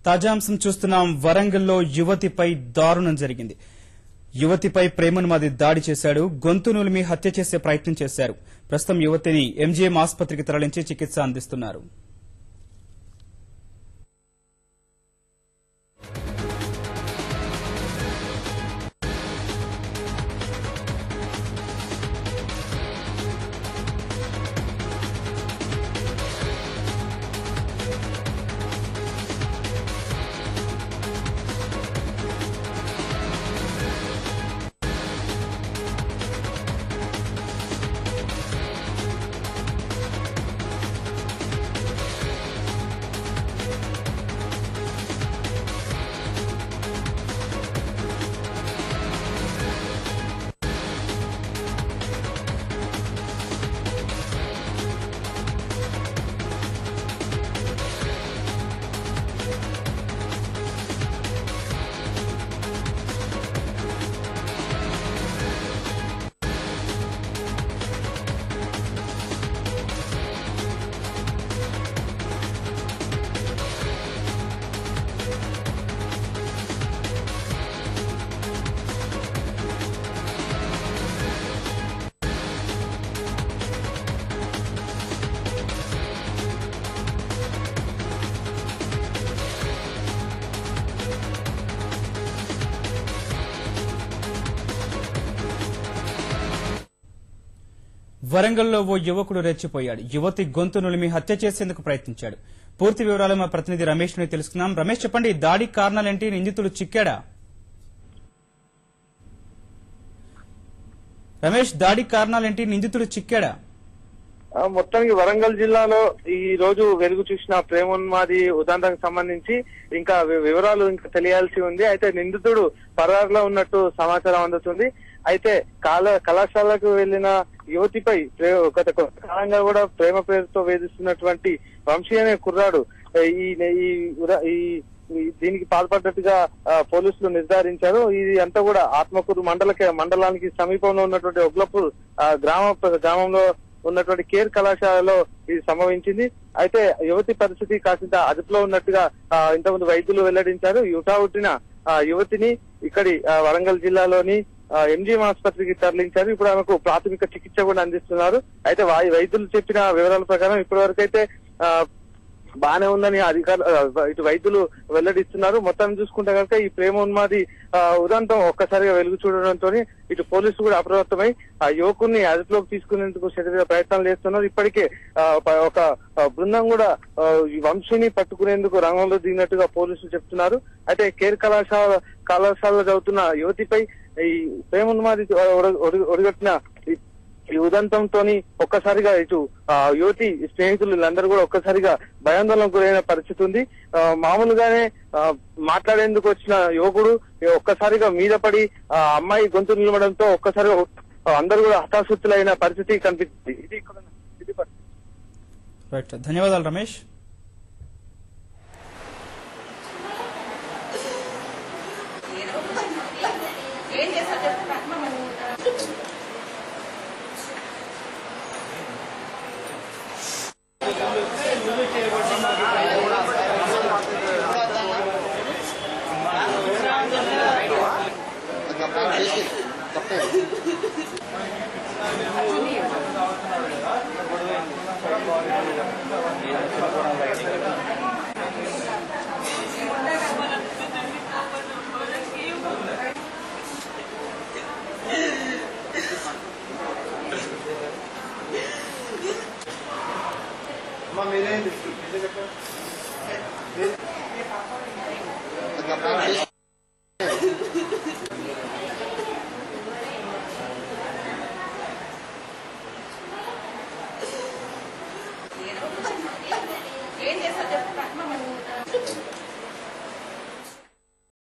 తాజాంశం చూస్తున్నాం. వరంగల్లో యువతిపై దారుణం జరిగింది. యువతిపై ప్రేమనుమాది దాడి చేశాడు. గొంతు నులిమి హత్య చేసే ప్రయత్నం చేశారు. ప్రస్తుతం యువతిని ఎంజీఎం ఆసుపత్రికి తరలించి చికిత్స అందిస్తున్నారు. వరంగల్లో ఓ యువకుడు రెచ్చిపోయాడు. యువతి గొంతు నులిమి హత్య చేసేందుకు ప్రయత్నించాడు. పూర్తి వివరాలు మా ప్రతినిధి రమేష్ ని తెలుసుకుందాం. రమేష్, చెప్పండి, దాడి కారణాలేంటి? నిందితుడు చిక్కాడా? రమేష్, దాడి కారణాలేంటి? నిందితుడు చిక్కాడా? మొత్తానికి వరంగల్ జిల్లాలో ఈ రోజు వెలుగు చూసిన ప్రేమోన్మాది ఉదంతానికి సంబంధించి ఇంకా వివరాలు ఇంకా తెలియాల్సి ఉంది. అయితే నిందితుడు పరారులో ఉన్నట్టు సమాచారం అందుతుంది. అయితే కళాశాలకు వెళ్లిన యువతిపై గత కాలంగా కూడా ప్రేమ పేరుతో వేధిస్తున్నటువంటి వంశీ అనే కుర్రాడు దీనికి పాల్పడ్డట్టుగా పోలీసులు నిర్ధారించారు. ఇది అంతా కూడా ఆత్మకూరు మండలానికి సమీపంలో ఉన్నటువంటి ఒగ్లపూర్ గ్రామంలో ఉన్నటువంటి కేర్ కళాశాలలో ఇది సంభవించింది. అయితే యువతి పరిస్థితి కాసింత అదుపులో ఉన్నట్టుగా ఇంతకుముందు వైద్యులు వెల్లడించారు. హుటాహుటిన యువతిని ఇక్కడి వరంగల్ జిల్లాలోని ఎంజీఎం ఆసుపత్రికి తరలించారు. ఇప్పుడు ఆమెకు ప్రాథమిక చికిత్స కూడా అందిస్తున్నారు. అయితే వైద్యులు చెప్పిన వివరాల ప్రకారం ఇప్పటి వరకు అయితే బానే ఉందని ఇటు వైద్యులు వెల్లడిస్తున్నారు. మొత్తం చూసుకుంటే కనుక ఈ ప్రేమోన్మాది ఉదంతం ఒక్కసారిగా వెలుగు చూడడంతో ఇటు పోలీసులు కూడా అప్రమత్తమై ఆ యువకుడిని అదుపులోకి తీసుకునేందుకు శరీర ప్రయత్నాలు చేస్తున్నారు. ఇప్పటికే ఒక బృందం కూడా వంశీని పట్టుకునేందుకు రంగంలో దిగినట్టుగా పోలీసులు చెప్తున్నారు. అయితే కేర్ కళాశాలలో చదువుతున్న యువతిపై ఈ ప్రేమోన్మాది ఒడిగట్టిన ఈ ఉదంతంతో ఒక్కసారిగా ఇటు యువతి స్నేహితులు వీళ్ళందరూ కూడా ఒక్కసారిగా భయాందోళనకు గురైన పరిస్థితి ఉంది. మామూలుగానే మాట్లాడేందుకు వచ్చిన యువకుడు ఒక్కసారిగా మీద పడి అమ్మాయి గొంతు నిలవడంతో ఒక్కసారిగా అందరూ కూడా హతాశుద్ధులైన పరిస్థితి కనిపిస్తుంది. ఇది పరిస్థితి. ధన్యవాదాలు రమేష్. ఏం చేస్తా చెప్పు.